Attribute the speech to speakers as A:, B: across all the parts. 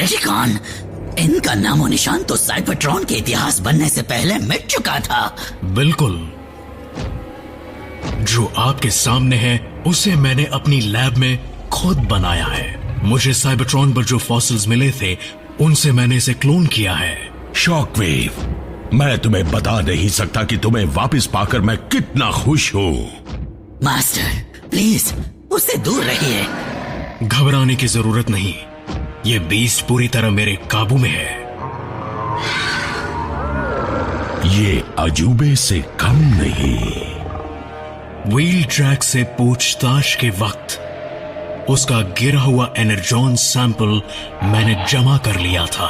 A: Decepticon, इनका नामो निशान तो साइबरट्रॉन के इतिहास बनने से पहले मिट चुका था।
B: बिल्कुल, जो आपके सामने है उसे मैंने अपनी लैब में खुद बनाया है। मुझे साइबरट्रॉन पर जो फॉसिल्स मिले थे उनसे मैंने इसे क्लोन किया है।
C: शॉकवेव, मैं तुम्हें बता नहीं सकता कि तुम्हें वापस पाकर मैं कितना खुश हूँ।
A: मास्टर प्लीज उससे दूर रहिए।
B: घबराने की जरूरत नहीं, ये बीस्ट पूरी तरह मेरे काबू में है।
C: ये अजूबे से कम नहीं।
B: व्हील ट्रैक से पूछताछ के वक्त उसका गिरा हुआ एनर्जॉन सैंपल मैंने जमा कर लिया था।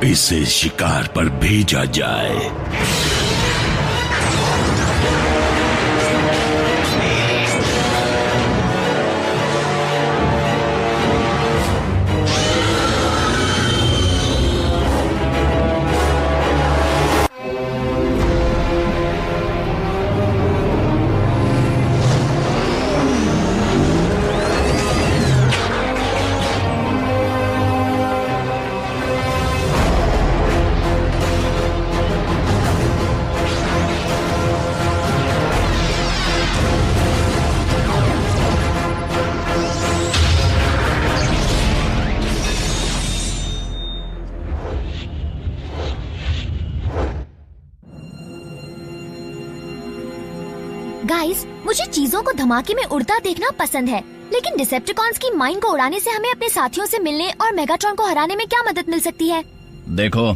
C: इसे शिकार पर भेजा जाए।
D: गाइस, मुझे चीजों को धमाके में उड़ता देखना पसंद है, लेकिन डिसेप्टिकॉन्स की माइंड को उड़ाने से हमें अपने साथियों से मिलने और मेगाट्रॉन को हराने में क्या मदद मिल सकती है?
E: देखो,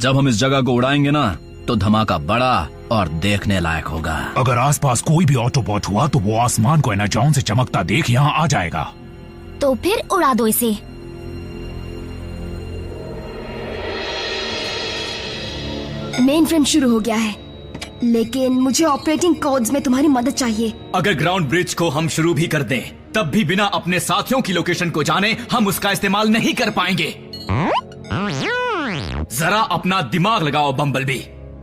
E: जब हम इस जगह को उड़ाएंगे ना, तो धमाका बड़ा और देखने लायक होगा।
F: अगर आसपास कोई भी ऑटोबॉट हुआ तो वो आसमान को एनर्जॉन से चमकता देख यहाँ आ जाएगा।
D: तो फिर उड़ा दो इसे।
G: मेन फ्रेम शुरू हो गया है, लेकिन मुझे ऑपरेटिंग कोड्स में तुम्हारी मदद चाहिए।
H: अगर ग्राउंड ब्रिज को हम शुरू भी कर दें, तब भी बिना अपने साथियों की लोकेशन को जाने हम उसका इस्तेमाल नहीं कर पाएंगे। जरा अपना दिमाग लगाओ बम्बलबी।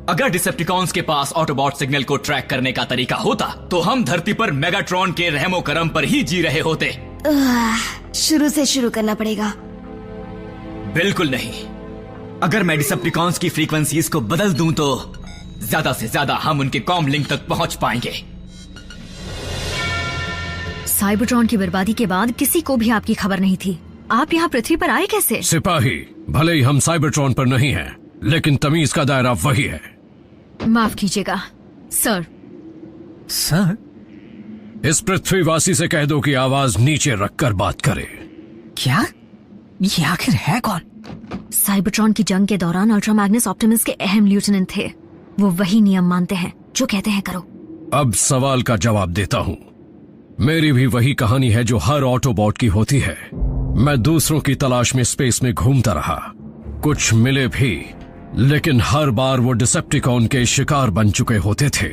H: अगर डिसेप्टिकॉन्स के पास ऑटोबॉट सिग्नल को ट्रैक करने का तरीका होता, तो हम धरती पर मेगाट्रॉन के रहमो करम पर ही जी रहे होते।
G: शुरू से शुरू करना पड़ेगा।
H: बिल्कुल नहीं। अगर मैं डिसेप्टिकॉन्स की फ्रीक्वेंसीज को बदल दूं तो ज्यादा से ज्यादा हम उनके कॉम लिंक तक पहुंच पाएंगे।
I: साइबरट्रॉन की बर्बादी के बाद किसी को भी आपकी खबर नहीं थी। आप यहाँ पृथ्वी पर आए कैसे?
C: सिपाही, भले ही हम साइबरट्रॉन पर नहीं हैं, लेकिन तमीज का दायरा वही है।
I: माफ कीजिएगा सर।
H: सर?
C: इस पृथ्वीवासी से कह दो कि आवाज नीचे रखकर बात करे।
A: क्या? ये आखिर है कौन?
I: साइबरट्रॉन की जंग के दौरान अल्ट्रा मैग्नस ऑप्टिमस के अहम लेफ्टिनेंट थे। वो वही नियम मानते हैं जो कहते हैं करो।
C: अब सवाल का जवाब देता हूँ। मेरी भी वही कहानी है जो हर ऑटोबॉट की होती है। मैं दूसरों की तलाश में स्पेस में घूमता रहा, कुछ मिले भी, लेकिन हर बार वो डिसेप्टिकॉन के शिकार बन चुके होते थे।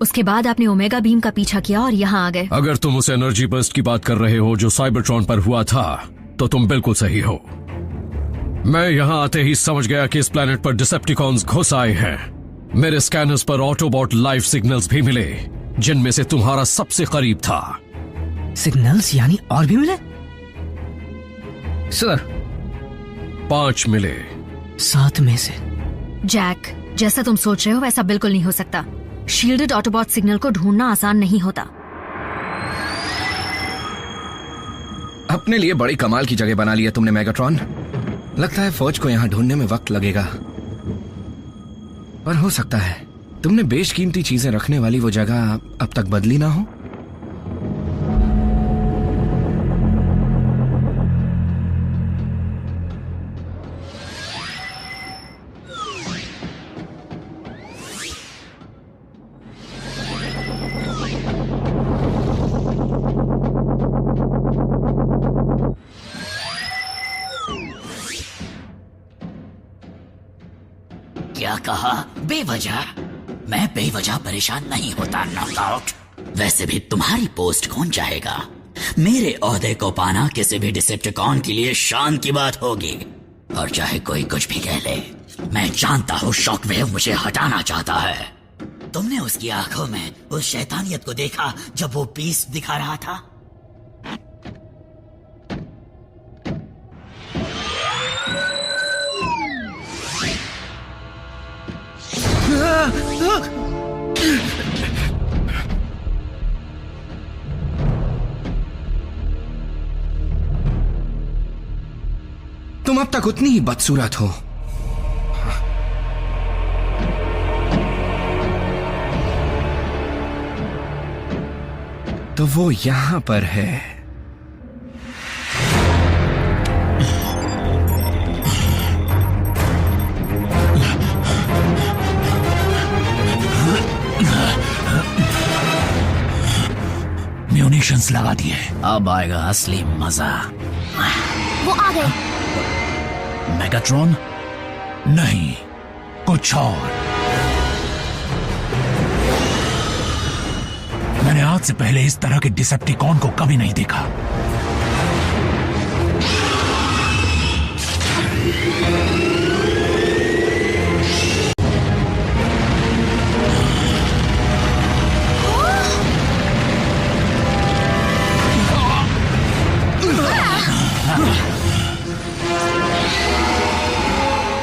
I: उसके बाद आपने ओमेगा बीम का पीछा किया और यहाँ आ गए।
C: अगर तुम उस एनर्जी बर्स्ट की बात कर रहे हो जो साइबरट्रॉन पर हुआ था, तो तुम बिल्कुल सही हो। मैं यहाँ आते ही समझ गया कि इस प्लेनेट पर डिसेप्टिकॉन्स घुस आए हैं। मेरे स्कैनर्स पर ऑटोबॉट लाइफ सिग्नल्स भी मिले, जिनमें से तुम्हारा सबसे करीब था।
A: सिग्नल्स यानी और भी मिले?
H: सर,
C: 5 मिले।
A: 7 में से?
I: जैक, जैसा तुम सोच रहे हो वैसा बिल्कुल नहीं हो सकता। शील्डेड ऑटोबॉट सिग्नल को ढूंढना आसान नहीं होता।
H: अपने लिए बड़ी कमाल की जगह बना लिया तुमने मेगाट्रॉन। लगता है फौज को यहाँ ढूंढने में वक्त लगेगा, पर हो सकता है तुमने बेशकीमती चीजें रखने वाली वो जगह अब तक बदली ना हो।
A: क्या कहा? बेवजह? मैं बेवजह परेशान नहीं होता नॉकआउट। वैसे भी तुम्हारी पोस्ट कौन चाहेगा? मेरे ओहदे को पाना किसी भी डिसेप्टिकॉन के लिए शान की बात होगी, और चाहे कोई कुछ भी कह ले, मैं जानता हूँ शॉकवेव मुझे हटाना चाहता है। तुमने उसकी आंखों में उस शैतानियत को देखा जब वो बीस्ट दिखा रहा था?
J: तुम अब तक उतनी ही बदसूरत हो। तो वो यहां पर है।
F: म्यूनिशंस लगा दिए।
E: अब आएगा असली मजा।
D: वो आ गए।
E: मेगाट्रॉन?
F: नहीं, कुछ और। मैंने आज से पहले इस तरह के डिसेप्टिकॉन को कभी नहीं देखा।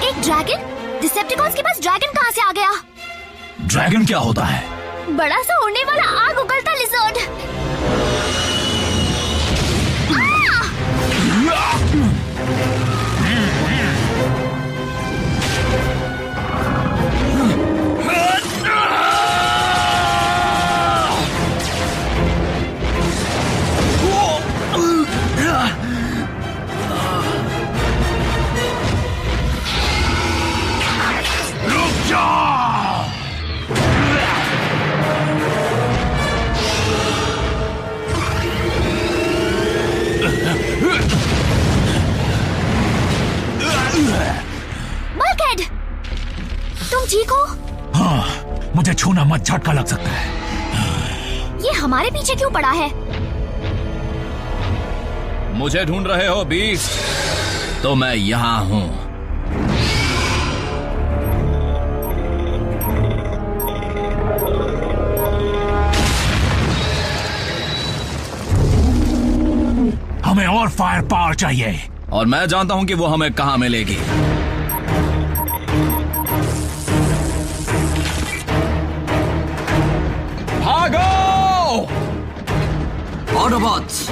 D: एक ड्रैगन? डिसेप्टिकॉन्स के पास ड्रैगन कहां से आ गया?
F: ड्रैगन क्या होता है?
D: बड़ा सा उड़ने वाला आग उगलता लिजर्ड। बल्कहेड, तुम ठीक हो?
F: हाँ, मुझे छूना मत, झटका लग सकता है।
D: ये हमारे पीछे क्यों पड़ा है?
E: मुझे ढूंढ रहे हो बीस्ट? तो मैं यहां हूं।
F: हमें और फायर पावर चाहिए।
E: और मैं जानता हूं कि वो हमें कहां मिलेगी। भागो!
A: ऑटोबॉट्स,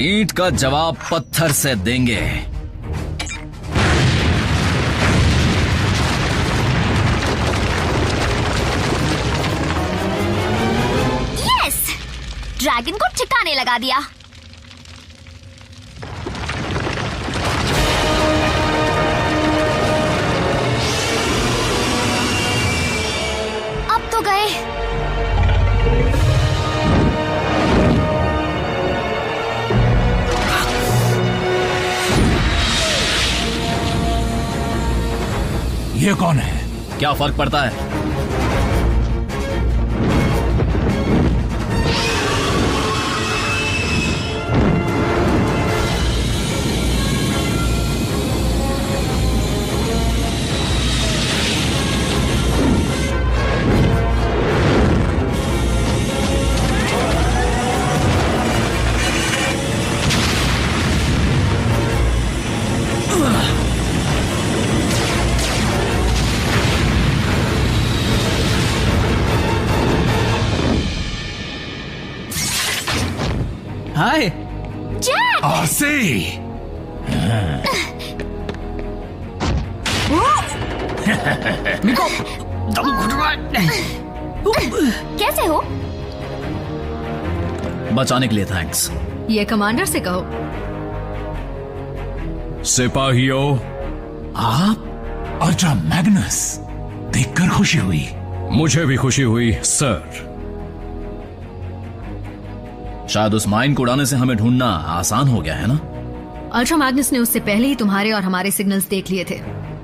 E: ईंट का जवाब पत्थर से देंगे।
D: यस! ड्रैगन को ठिकाने लगा दिया। अब तो गए।
F: ये कौन है?
E: क्या फर्क पड़ता है?
H: हाय
D: जैक!
F: आसी!
A: निको, दम घुट रहा है।
D: कैसे हो?
E: बचाने के लिए थैंक्स।
I: ये कमांडर से कहो।
C: सिपाहियों,
F: आप? अल्ट्रा मैग्नस, देखकर खुशी हुई।
C: मुझे भी खुशी हुई सर।
E: शायद उस माइन को उड़ाने से हमें ढूंढना आसान हो गया है ना?
I: अल्ट्रा मैग्नस ने उससे पहले ही तुम्हारे और हमारे सिग्नल्स देख लिए थे।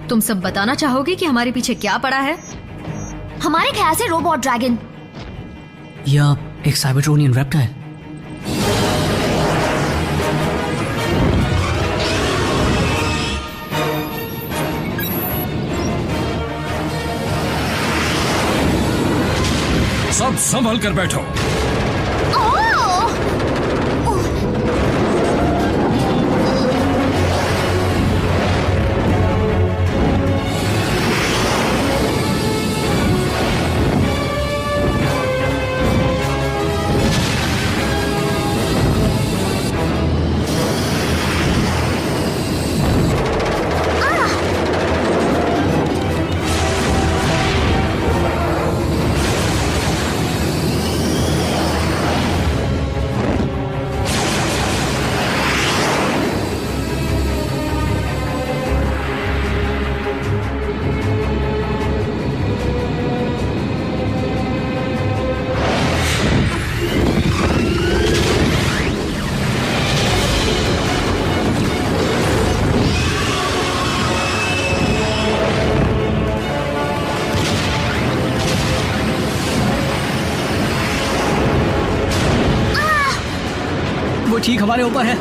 I: तुम सब बताना चाहोगे कि हमारे पीछे क्या पड़ा है?
D: हमारे ख्याल से रोबोट ड्रैगन।
A: या एक साइबरट्रोनियन रेप्टाइल।
C: सब संभल कर बैठो।
A: ठीक हमारे ऊपर है।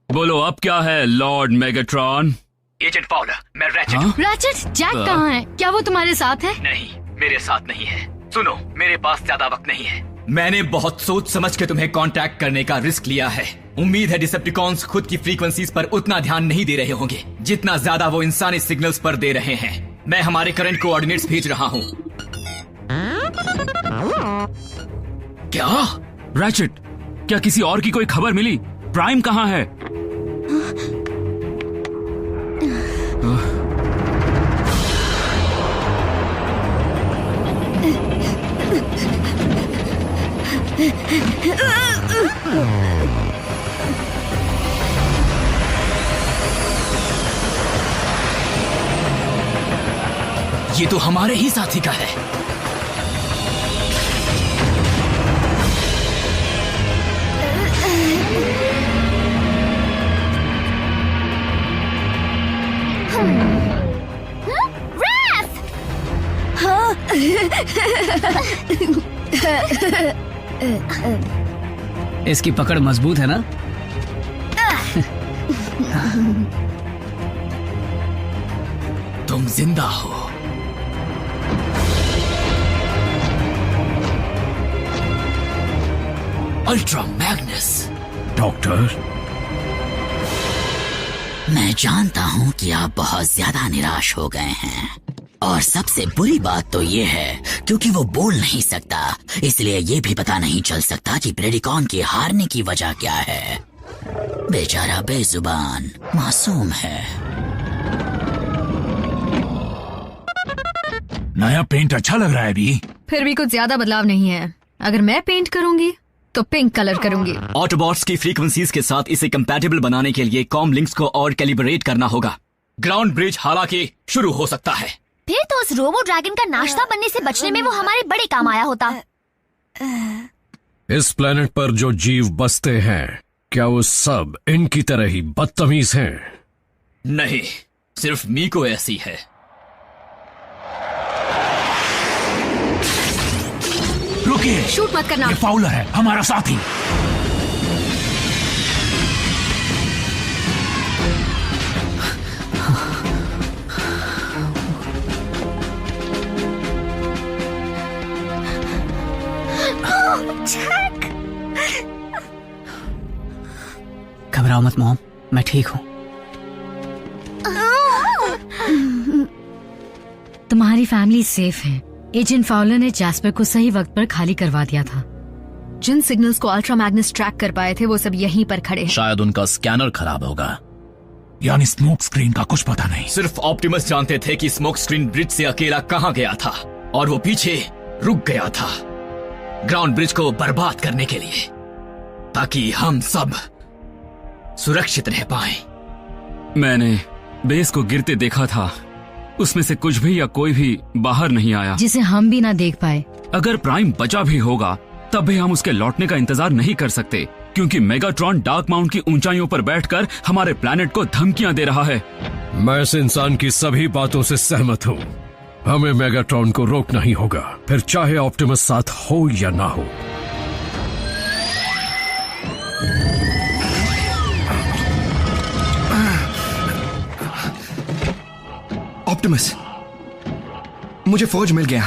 H: बोलो अब क्या है लॉर्ड मेगाट्रॉन? एजेंट फाउलर, मैं रैचेट।
I: रैचेट, जैक कहाँ है? क्या वो तुम्हारे साथ है?
H: नहीं, मेरे साथ नहीं है। सुनो, मेरे पास ज्यादा वक्त नहीं है। मैंने बहुत सोच समझ के तुम्हें कांटेक्ट करने का रिस्क लिया है। उम्मीद है डिसेप्टिकॉन्स खुद की फ्रीक्वेंसीज पर उतना ध्यान नहीं दे रहे होंगे जितना ज्यादा वो इंसानी सिग्नल्स पर दे रहे हैं। मैं हमारे करंट कोऑर्डिनेट्स भेज रहा हूँ। क्या
B: रैचेट, क्या किसी और की कोई खबर मिली? प्राइम कहाँ है?
H: ये तो हमारे ही साथी का है।
A: इसकी पकड़ मजबूत है ना?
H: तुम जिंदा हो। Ultra Magnus.
F: डॉक्टर,
A: मैं जानता हूँ कि आप बहुत ज्यादा निराश हो गए हैं और सबसे बुरी बात तो ये है क्योंकि वो बोल नहीं सकता, इसलिए ये भी पता नहीं चल सकता कि प्रेडिकॉन के हारने की वजह क्या है। बेचारा बेजुबान मासूम है।
F: नया पेंट अच्छा लग रहा है अभी।
I: फिर भी कुछ ज्यादा बदलाव नहीं है। अगर मैं पेंट करूंगी तो पिंक कलर करूंगी।
H: ऑटोबॉट्स की फ्रीक्वेंसीज के साथ इसे कंपैटिबल बनाने के लिए कॉम लिंक्स को और कैलिब्रेट करना होगा। ग्राउंड ब्रिज हालांकि शुरू हो सकता है।
D: फिर तो उस रोबो ड्रैगन का नाश्ता बनने से बचने में वो हमारे बड़े काम आया होता।
C: इस प्लेनेट पर जो जीव बसते हैं क्या वो सब इनकी तरह ही बदतमीज हैं?
H: नहीं, सिर्फ मीको ऐसी है।
F: रुकिए,
I: शूट मत करना।
F: ये फाउलर है, हमारा साथी।
K: घबराओ मत मॉम, मैं ठीक हूँ।
I: तुम्हारी फैमिली सेफ है। एजेंट फाउलर ने जैस्पर को सही वक्त पर खाली करवा दिया था। जिन सिग्नल्स को अल्ट्रा मैग्नेस ट्रैक कर पाए थे वो सब यहीं पर खड़े हैं।
E: शायद उनका स्कैनर खराब होगा।
F: यानी स्मोक स्क्रीन का कुछ पता नहीं।
H: सिर्फ ऑप्टिमस जानते थे कि स्मोक स्क्रीन ब्रिज से अकेला कहाँ गया था, और वो पीछे रुक गया था ग्राउंड ब्रिज को बर्बाद करने के लिए, ताकि हम सब सुरक्षित रह पाए।
L: मैंने बेस को गिरते देखा था, उसमें से कुछ भी या कोई भी बाहर नहीं आया,
I: जिसे हम भी ना देख पाए।
L: अगर प्राइम बचा भी होगा तब भी हम उसके लौटने का इंतजार नहीं कर सकते, क्योंकि मेगाट्रॉन डार्क माउंट की ऊंचाइयों पर बैठकर हमारे प्लैनेट को धमकियां दे रहा है।
C: मैं इस इंसान की सभी बातों से सहमत हूँ। हमें मेगाट्रॉन को रोकना ही होगा, फिर चाहे ऑप्टिमस साथ हो या ना हो।
J: ऑप्टिमस, मुझे फौज मिल गया।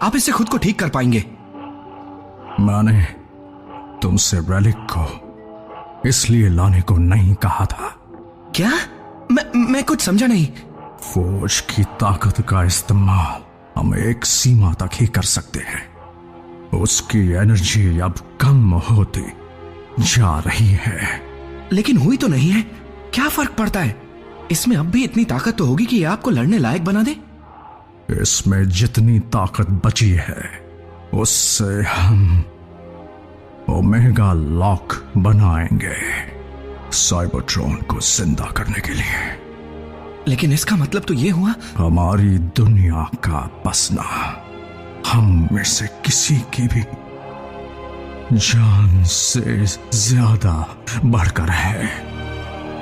J: आप इससे खुद को ठीक कर पाएंगे।
F: मैंने तुमसे रेलिक को इसलिए लाने को नहीं कहा था।
J: क्या? मैं कुछ समझा नहीं।
F: फौज की ताकत का इस्तेमाल हम एक सीमा तक ही कर सकते हैं। उसकी एनर्जी अब कम होती जा रही है।
J: लेकिन हुई तो नहीं है। क्या फर्क पड़ता है? इसमें अब भी इतनी ताकत तो होगी कि ये आपको लड़ने लायक बना दे।
F: इसमें जितनी ताकत बची है उससे हम ओमेगा लॉक बनाएंगे साइबरट्रॉन को जिंदा करने के लिए।
J: लेकिन इसका मतलब तो ये हुआ
F: हमारी दुनिया का बसना हम में से किसी की भी जान से ज्यादा बढ़कर है,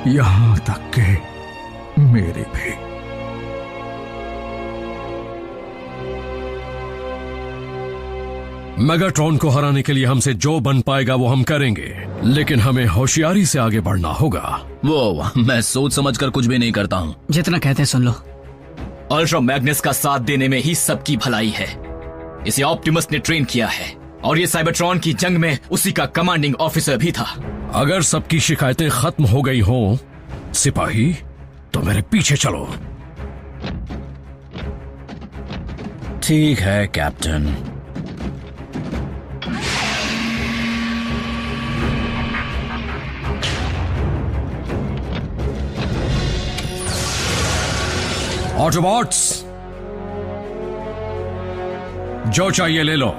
F: यहां तक कि मेरी भी।
C: मेगाट्रॉन को हराने के लिए हमसे जो बन पाएगा वो हम करेंगे, लेकिन हमें होशियारी से आगे बढ़ना होगा।
E: वो मैं सोच समझकर कुछ भी नहीं करता हूँ।
K: जितना कहते हैं सुन लो।
H: अल्ट्रा मैग्नेस का साथ देने में ही सबकी भलाई है। इसे ऑप्टिमस ने ट्रेन किया है, और ये साइबरट्रॉन की जंग में उसी का कमांडिंग ऑफिसर भी था।
C: अगर सबकी शिकायतें खत्म हो गई हों, सिपाही, तो मेरे पीछे चलो।
E: ठीक है कैप्टन।
C: ऑटोबॉट्स, जो चाहिए ले लो।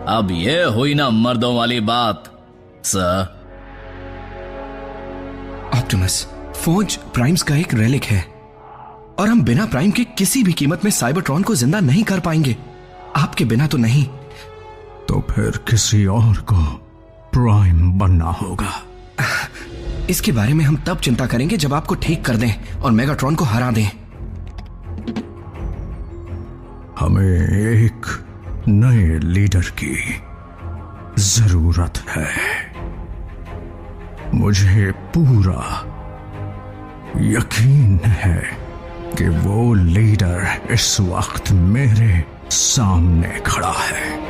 E: अब ये हुई ना मर्दों वाली बात, सर।
J: ऑप्टिमस, फौज प्राइम्स का एक रेलिक है, और हम बिना प्राइम के किसी भी कीमत में साइबरट्रॉन को जिंदा नहीं कर पाएंगे। आपके बिना तो नहीं।
F: तो फिर किसी और को प्राइम बनना होगा।
J: इसके बारे में हम तब चिंता करेंगे जब आपको ठीक कर दें और मेगाट्रॉन को हरा दें।
F: हमें एक नए लीडर की जरूरत है। मुझे पूरा यकीन है कि वो लीडर इस वक्त मेरे सामने खड़ा है।